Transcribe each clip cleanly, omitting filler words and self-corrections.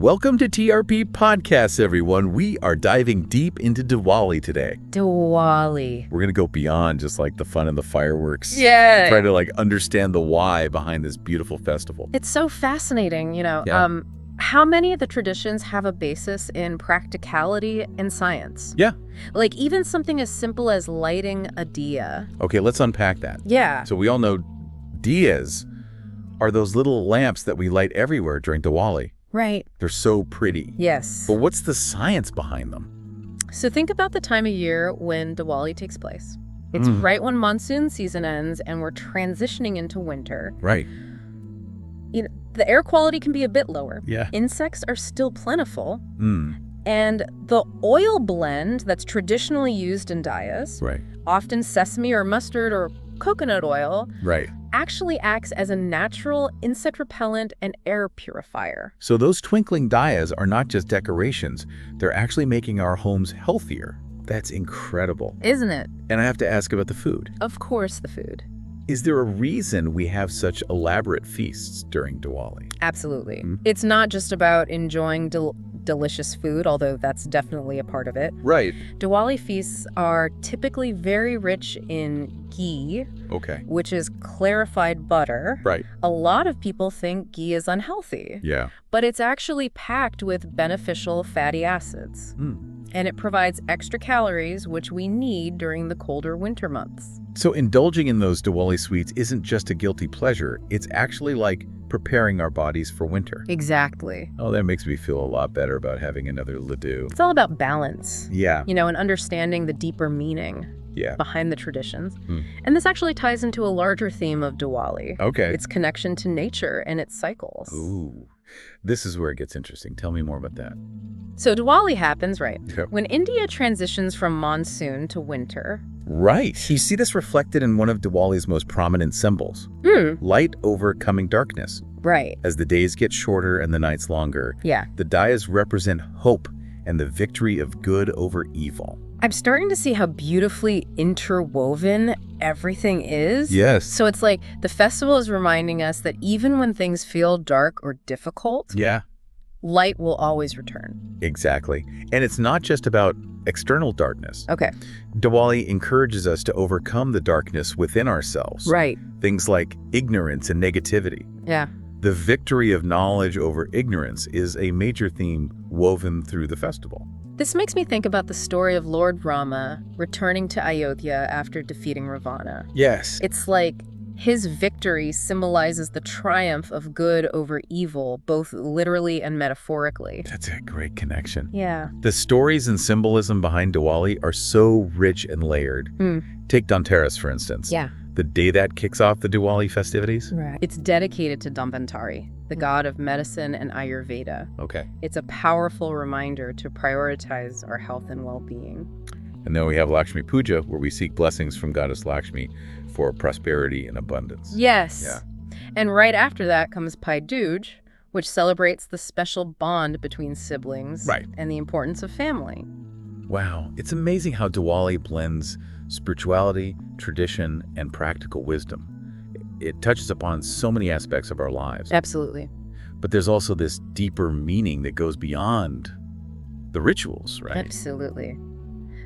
Welcome to TRP Podcasts, everyone. We are diving deep into Diwali today. Diwali. We're going to go beyond just like the fun and the fireworks. Yeah. Try to understand the why behind this beautiful festival. It's so fascinating, Yeah. how many of the traditions have a basis in practicality and science? Yeah. Like even something as simple as lighting a diya. Okay, let's unpack that. Yeah. So we all know diyas are those little lamps that we light everywhere during Diwali. Right. They're so pretty. Yes. But what's the science behind them? So think about the time of year when Diwali takes place. It's right when monsoon season ends and we're transitioning into winter. Right. The air quality can be a bit lower. Yeah. Insects are still plentiful. Mm. And the oil blend that's traditionally used in diyas, Right. often sesame or mustard or coconut oil, Right. actually acts as a natural insect repellent and air purifier. So those twinkling diyas are not just decorations. They're actually making our homes healthier. That's incredible. Isn't it? And I have to ask about the food. Of course, the food. Is there a reason we have such elaborate feasts during Diwali? Absolutely. It's not just about enjoying delicious food, although that's definitely a part of it. Right. Diwali feasts are typically very rich in ghee, Okay. which is clarified butter. Right. A lot of people think ghee is unhealthy, Yeah. but it's actually packed with beneficial fatty acids. And it provides extra calories, which we need during the colder winter months. So indulging in those Diwali sweets isn't just a guilty pleasure. It's actually like preparing our bodies for winter. Exactly. Oh, that makes me feel a lot better about having another laddu. It's all about balance, Yeah. and understanding the deeper meaning Yeah. behind the traditions. And this actually ties into a larger theme of Diwali. Okay. Its connection to nature and its cycles. Ooh. This is where it gets interesting. Tell me more about that. So Diwali happens, right, Okay. when India transitions from monsoon to winter. Right. You see this reflected in one of Diwali's most prominent symbols. Light overcoming darkness. Right. As the days get shorter and the nights longer, Yeah. the diyas represent hope and the victory of good over evil. I'm starting to see how beautifully interwoven everything is. Yes. So it's like the festival is reminding us that even when things feel dark or difficult, Yeah, light will always return. exactly. And it's not just about external darkness. Okay. Diwali encourages us to overcome the darkness within ourselves. Right. Things like ignorance and negativity. Yeah. The victory of knowledge over ignorance is a major theme woven through the festival. This makes me think about the story of Lord Rama returning to Ayodhya after defeating Ravana. Yes. It's like his victory symbolizes the triumph of good over evil, both literally and metaphorically. That's a great connection. Yeah. The stories and symbolism behind Diwali are so rich and layered. Take Dhanteras, for instance. Yeah. The day that kicks off the Diwali festivities. Right. It's dedicated to Dhanvantari, the god of medicine and Ayurveda. Okay. It's a powerful reminder to prioritize our health and well-being. And then we have Lakshmi Puja, where we seek blessings from Goddess Lakshmi for prosperity and abundance. Yes. Yeah. And right after that comes Bhai Dooj, which celebrates the special bond between siblings Right. and the importance of family. Wow. It's amazing how Diwali blends spirituality, tradition, and practical wisdom. It touches upon so many aspects of our lives. Absolutely. But there's also this deeper meaning that goes beyond the rituals, right? Absolutely.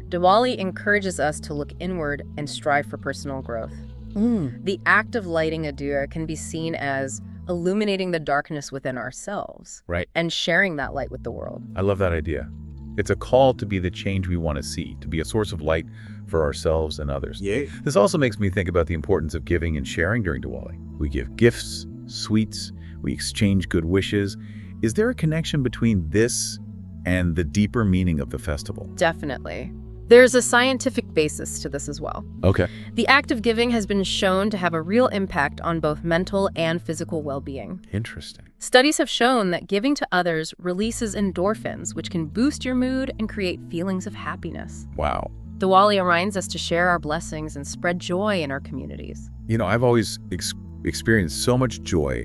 Diwali encourages us to look inward and strive for personal growth. The act of lighting a diya can be seen as illuminating the darkness within ourselves. Right. And sharing that light with the world. I love that idea. It's a call to be the change we want to see, to be a source of light for ourselves and others. Yeah. This also makes me think about the importance of giving and sharing during Diwali. We give gifts, sweets, we exchange good wishes. Is there a connection between this and the deeper meaning of the festival? Definitely. There's a scientific basis to this as well. Okay. The act of giving has been shown to have a real impact on both mental and physical well-being. Interesting. Studies have shown that giving to others releases endorphins, which can boost your mood and create feelings of happiness. Wow. Diwali reminds us to share our blessings and spread joy in our communities. I've always experienced so much joy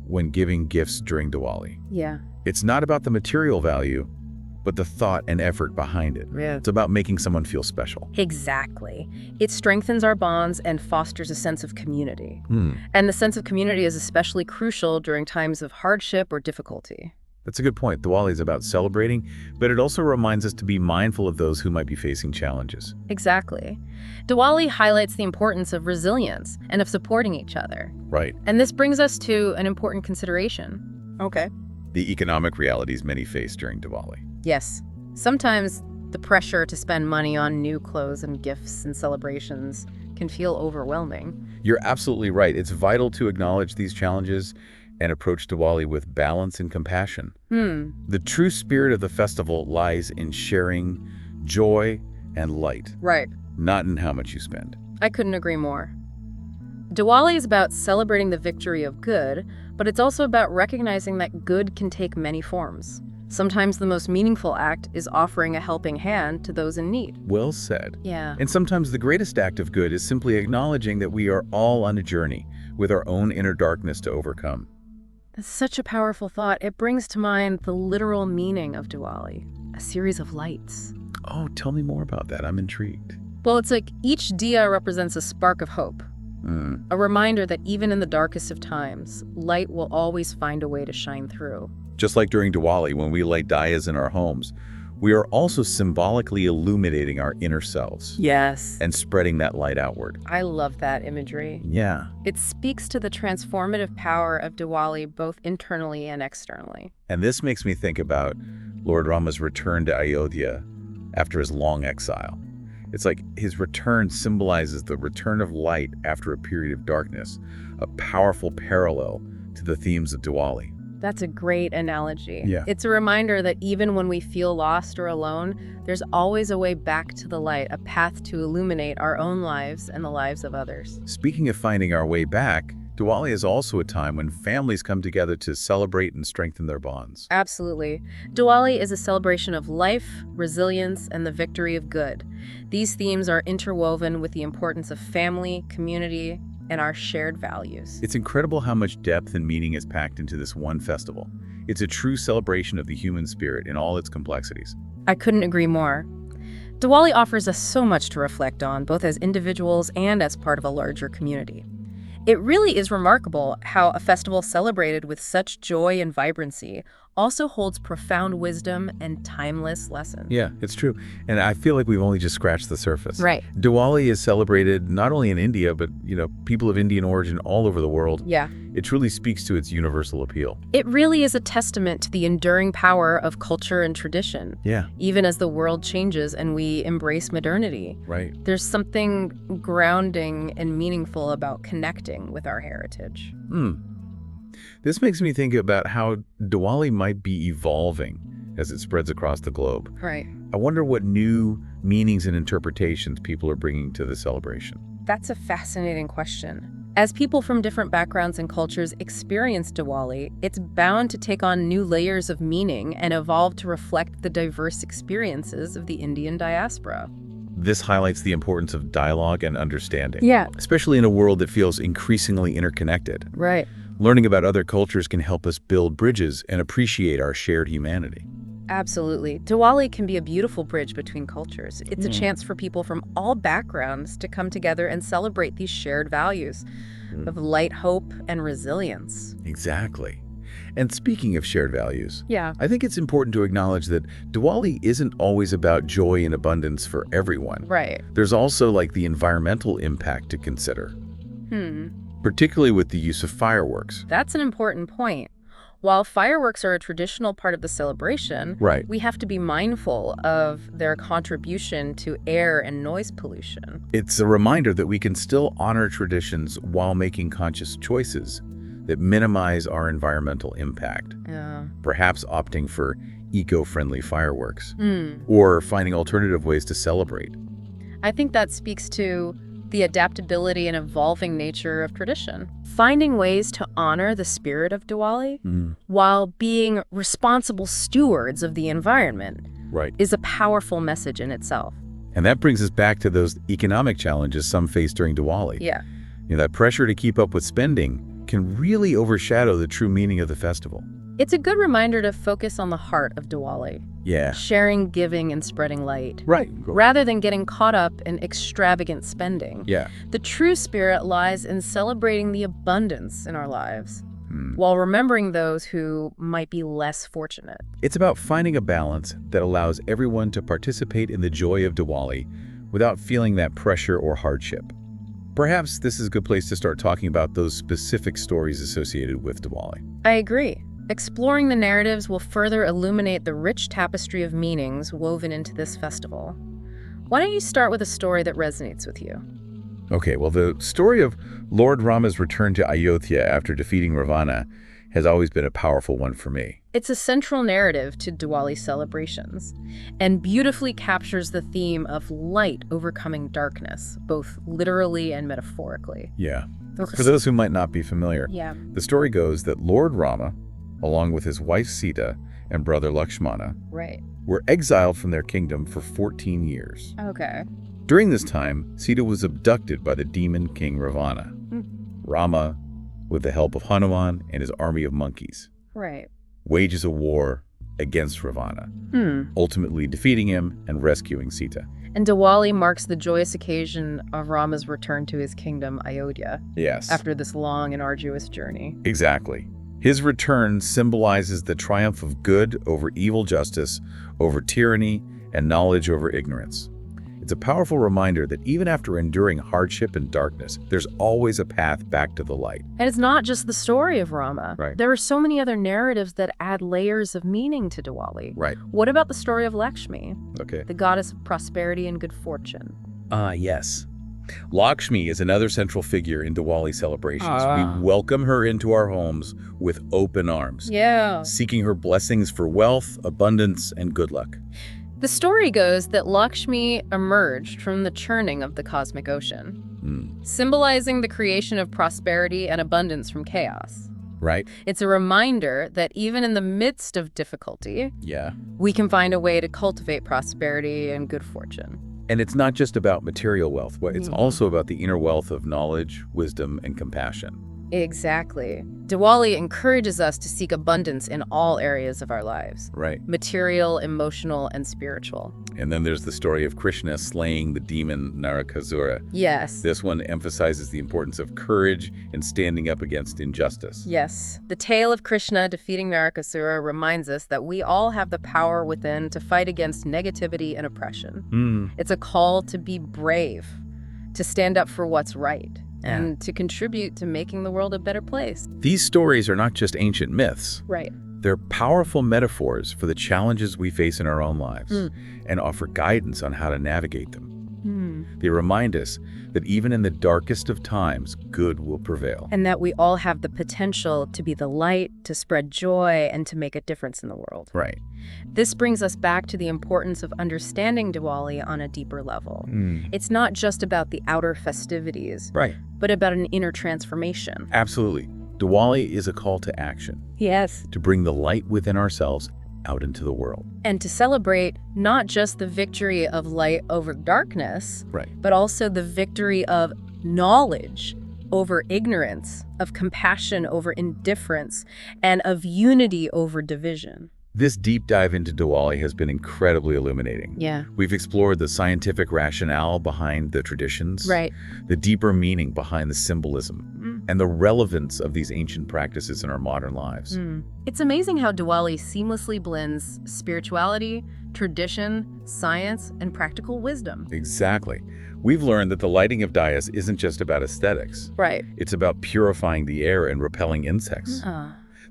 when giving gifts during Diwali. Yeah. It's not about the material value, but the thought and effort behind it. Yeah. It's about making someone feel special. Exactly. It strengthens our bonds and fosters a sense of community. And the sense of community is especially crucial during times of hardship or difficulty. That's a good point. Diwali is about celebrating, but it also reminds us to be mindful of those who might be facing challenges. Exactly. Diwali highlights the importance of resilience and of supporting each other. Right. And this brings us to an important consideration. Okay. The economic realities many face during Diwali. Yes. Sometimes the pressure to spend money on new clothes and gifts and celebrations can feel overwhelming. You're absolutely right. It's vital to acknowledge these challenges and approach Diwali with balance and compassion. The true spirit of the festival lies in sharing joy and light, Right. not in how much you spend. I couldn't agree more. Diwali is about celebrating the victory of good, but it's also about recognizing that good can take many forms. Sometimes the most meaningful act is offering a helping hand to those in need. Well said. Yeah. And sometimes the greatest act of good is simply acknowledging that we are all on a journey with our own inner darkness to overcome. That's such a powerful thought. It brings to mind the literal meaning of Diwali, a series of lights. Oh, tell me more about that. I'm intrigued. Well, it's like each diya represents a spark of hope, a reminder that even in the darkest of times, light will always find a way to shine through. Just like during Diwali, when we light diyas in our homes, we are also symbolically illuminating our inner selves Yes. and spreading that light outward. I love that imagery. Yeah. It speaks to the transformative power of Diwali both internally and externally. And this makes me think about Lord Rama's return to Ayodhya after his long exile. It's like his return symbolizes the return of light after a period of darkness, a powerful parallel to the themes of Diwali. That's a great analogy. Yeah. It's a reminder that even when we feel lost or alone, there's always a way back to the light, a path to illuminate our own lives and the lives of others. Speaking of finding our way back, Diwali is also a time when families come together to celebrate and strengthen their bonds. Absolutely. Diwali is a celebration of life, resilience, and the victory of good. These themes are interwoven with the importance of family, community, and our shared values. It's incredible how much depth and meaning is packed into this one festival. It's a true celebration of the human spirit in all its complexities. I couldn't agree more. Diwali offers us so much to reflect on, both as individuals and as part of a larger community. It really is remarkable how a festival celebrated with such joy and vibrancy also holds profound wisdom and timeless lessons. Yeah, it's true. And I feel like we've only just scratched the surface. Right. Diwali is celebrated not only in India, but, people of Indian origin all over the world. Yeah. It truly speaks to its universal appeal. It really is a testament to the enduring power of culture and tradition. Yeah. Even as the world changes and we embrace modernity, Right. there's something grounding and meaningful about connecting with our heritage. This makes me think about how Diwali might be evolving as it spreads across the globe. Right. I wonder what new meanings and interpretations people are bringing to the celebration. That's a fascinating question. As people from different backgrounds and cultures experience Diwali, it's bound to take on new layers of meaning and evolve to reflect the diverse experiences of the Indian diaspora. This highlights the importance of dialogue and understanding. Yeah. Especially in a world that feels increasingly interconnected. Right. Learning about other cultures can help us build bridges and appreciate our shared humanity. Absolutely. Diwali can be a beautiful bridge between cultures. It's a chance for people from all backgrounds to come together and celebrate these shared values of light, hope, and resilience. Exactly. And speaking of shared values, Yeah. I think it's important to acknowledge that Diwali isn't always about joy and abundance for everyone. Right. There's also the environmental impact to consider, particularly with the use of fireworks. That's an important point. While fireworks are a traditional part of the celebration, Right. we have to be mindful of their contribution to air and noise pollution. It's a reminder that we can still honor traditions while making conscious choices that minimize our environmental impact. Yeah. Perhaps opting for eco-friendly fireworks or finding alternative ways to celebrate. I think that speaks to the adaptability and evolving nature of tradition. Finding ways to honor the spirit of Diwali while being responsible stewards of the environment Right. is a powerful message in itself. And that brings us back to those economic challenges some face during Diwali. Yeah. That pressure to keep up with spending can really overshadow the true meaning of the festival. It's a good reminder to focus on the heart of Diwali, Yeah. sharing, giving, and spreading light, Right. rather than getting caught up in extravagant spending. Yeah. The true spirit lies in celebrating the abundance in our lives. while remembering those who might be less fortunate. It's about finding a balance that allows everyone to participate in the joy of Diwali without feeling that pressure or hardship. Perhaps this is a good place to start talking about those specific stories associated with Diwali. I agree. Exploring the narratives will further illuminate the rich tapestry of meanings woven into this festival. Why don't you start with a story that resonates with you? Okay, well, the story of Lord Rama's return to Ayodhya after defeating Ravana has always been a powerful one for me. It's a central narrative to Diwali celebrations and beautifully captures the theme of light overcoming darkness, both literally and metaphorically. Yeah. For those who might not be familiar, the story goes that Lord Rama, along with his wife Sita and brother Lakshmana, were exiled from their kingdom for 14 years. Okay. During this time, Sita was abducted by the demon king Ravana. Rama, with the help of Hanuman and his army of monkeys, wages a war against Ravana, ultimately defeating him and rescuing Sita. And Diwali marks the joyous occasion of Rama's return to his kingdom, Ayodhya. Yes. After this long and arduous journey. Exactly. His return symbolizes the triumph of good over evil, justice over tyranny, and knowledge over ignorance. It's a powerful reminder that even after enduring hardship and darkness, there's always a path back to the light. And it's not just the story of Rama. There are so many other narratives that add layers of meaning to Diwali. What about the story of Lakshmi, the goddess of prosperity and good fortune? Yes. Lakshmi is another central figure in Diwali celebrations. We welcome her into our homes with open arms, seeking her blessings for wealth, abundance, and good luck. The story goes that Lakshmi emerged from the churning of the cosmic ocean, symbolizing the creation of prosperity and abundance from chaos. It's a reminder that even in the midst of difficulty, we can find a way to cultivate prosperity and good fortune. And it's not just about material wealth, it's also about the inner wealth of knowledge, wisdom, and compassion. Exactly. Diwali encourages us to seek abundance in all areas of our lives. Material, emotional, and spiritual. And then there's the story of Krishna slaying the demon Narakasura. This one emphasizes the importance of courage and standing up against injustice. The tale of Krishna defeating Narakasura reminds us that we all have the power within to fight against negativity and oppression. It's a call to be brave, to stand up for what's right, and to contribute to making the world a better place. These stories are not just ancient myths. They're powerful metaphors for the challenges we face in our own lives and offer guidance on how to navigate them. They remind us that even in the darkest of times, good will prevail. And that we all have the potential to be the light, to spread joy, and to make a difference in the world. This brings us back to the importance of understanding Diwali on a deeper level. It's not just about the outer festivities, but about an inner transformation. Absolutely. Diwali is a call to action. To bring the light within ourselves out into the world. And to celebrate not just the victory of light over darkness, but also the victory of knowledge over ignorance, of compassion over indifference, and of unity over division. This deep dive into Diwali has been incredibly illuminating. We've explored the scientific rationale behind the traditions, the deeper meaning behind the symbolism, and the relevance of these ancient practices in our modern lives. It's amazing how Diwali seamlessly blends spirituality, tradition, science, and practical wisdom. Exactly. We've learned that the lighting of diyas isn't just about aesthetics. It's about purifying the air and repelling insects.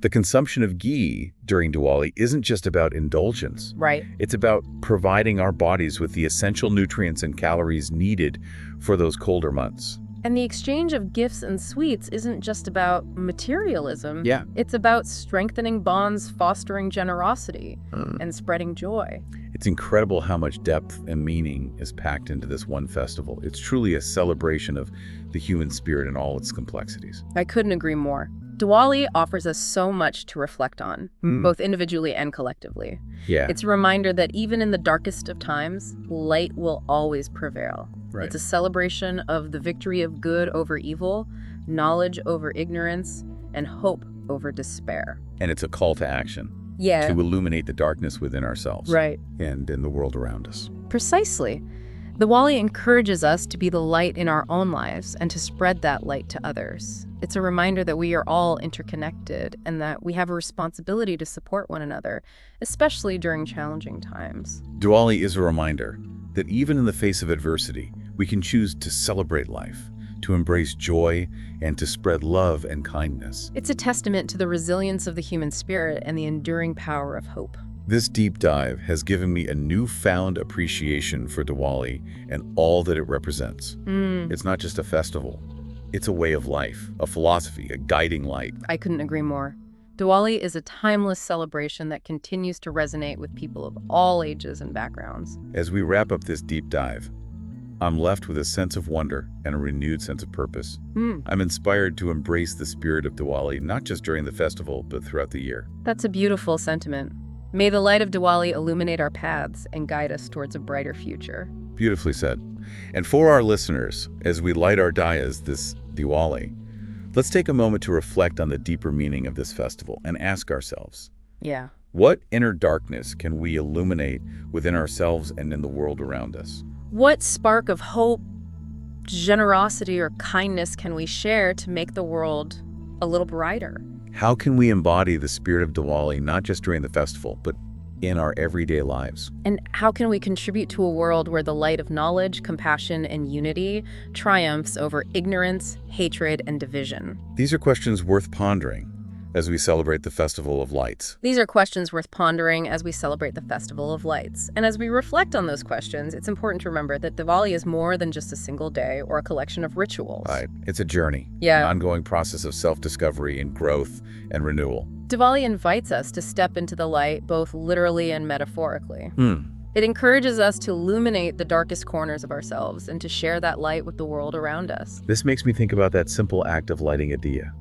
The consumption of ghee during Diwali isn't just about indulgence. It's about providing our bodies with the essential nutrients and calories needed for those colder months. And the exchange of gifts and sweets isn't just about materialism. It's about strengthening bonds, fostering generosity, and spreading joy. It's incredible how much depth and meaning is packed into this one festival. It's truly a celebration of the human spirit in all its complexities. I couldn't agree more. Diwali offers us so much to reflect on, both individually and collectively. It's a reminder that even in the darkest of times, light will always prevail. It's a celebration of the victory of good over evil, knowledge over ignorance, and hope over despair. And it's a call to action. To illuminate the darkness within ourselves. And in the world around us. Precisely. Diwali encourages us to be the light in our own lives and to spread that light to others. It's a reminder that we are all interconnected and that we have a responsibility to support one another, especially during challenging times. Diwali is a reminder that even in the face of adversity, we can choose to celebrate life, to embrace joy, and to spread love and kindness. It's a testament to the resilience of the human spirit and the enduring power of hope. This deep dive has given me a newfound appreciation for Diwali and all that it represents. It's not just a festival. It's a way of life, a philosophy, a guiding light. I couldn't agree more. Diwali is a timeless celebration that continues to resonate with people of all ages and backgrounds. As we wrap up this deep dive, I'm left with a sense of wonder and a renewed sense of purpose. I'm inspired to embrace the spirit of Diwali, not just during the festival, but throughout the year. That's a beautiful sentiment. May the light of Diwali illuminate our paths and guide us towards a brighter future. Beautifully said. And for our listeners, as we light our diyas this Diwali, let's take a moment to reflect on the deeper meaning of this festival and ask ourselves, Yeah. what inner darkness can we illuminate within ourselves and in the world around us? What spark of hope, generosity, or kindness can we share to make the world a little brighter? How can we embody the spirit of Diwali not just during the festival, but in our everyday lives? And how can we contribute to a world where the light of knowledge, compassion, and unity triumphs over ignorance, hatred, and division? These are questions worth pondering as we celebrate the Festival of Lights. These are questions worth pondering as we celebrate the Festival of Lights. And as we reflect on those questions, it's important to remember that Diwali is more than just a single day or a collection of rituals. Right. It's a journey, Yeah. an ongoing process of self-discovery and growth and renewal. Diwali invites us to step into the light, both literally and metaphorically. It encourages us to illuminate the darkest corners of ourselves and to share that light with the world around us. This makes me think about that simple act of lighting a diya.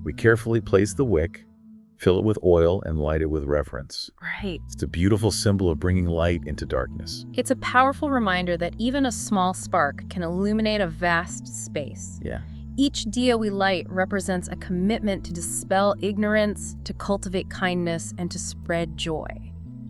We carefully place the wick, fill it with oil, and light it with reverence. Right. It's a beautiful symbol of bringing light into darkness. It's a powerful reminder that even a small spark can illuminate a vast space. Yeah. Each diya we light represents a commitment to dispel ignorance, to cultivate kindness, and to spread joy.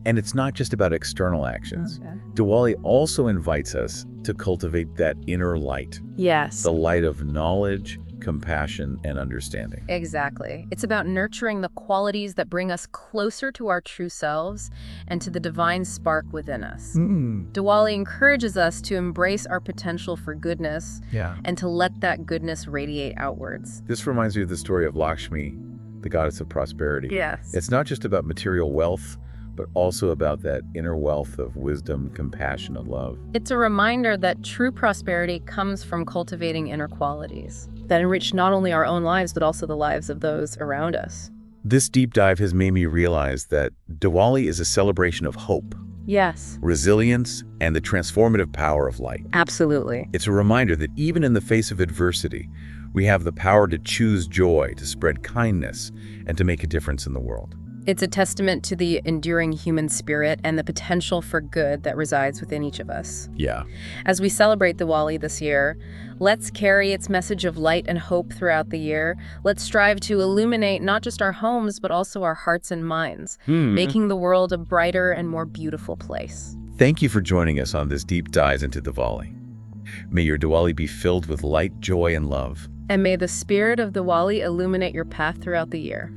And it's not just about external actions. Diwali also invites us to cultivate that inner light, Yes. the light of knowledge, compassion, and understanding. Exactly. It's about nurturing the qualities that bring us closer to our true selves and to the divine spark within us. Diwali encourages us to embrace our potential for goodness Yeah. and to let that goodness radiate outwards. This reminds me of the story of Lakshmi, the goddess of prosperity. Yes. It's not just about material wealth, but also about that inner wealth of wisdom, compassion, and love. It's a reminder that true prosperity comes from cultivating inner qualities that enrich not only our own lives, but also the lives of those around us. This deep dive has made me realize that Diwali is a celebration of hope, Yes. resilience, and the transformative power of light. Absolutely. It's a reminder that even in the face of adversity, we have the power to choose joy, to spread kindness, and to make a difference in the world. It's a testament to the enduring human spirit and the potential for good that resides within each of us. Yeah. As we celebrate Diwali this year, let's carry its message of light and hope throughout the year. Let's strive to illuminate not just our homes, but also our hearts and minds, making the world a brighter and more beautiful place. Thank you for joining us on this deep dive into Diwali. May your Diwali be filled with light, joy, and love. And may the spirit of Diwali illuminate your path throughout the year.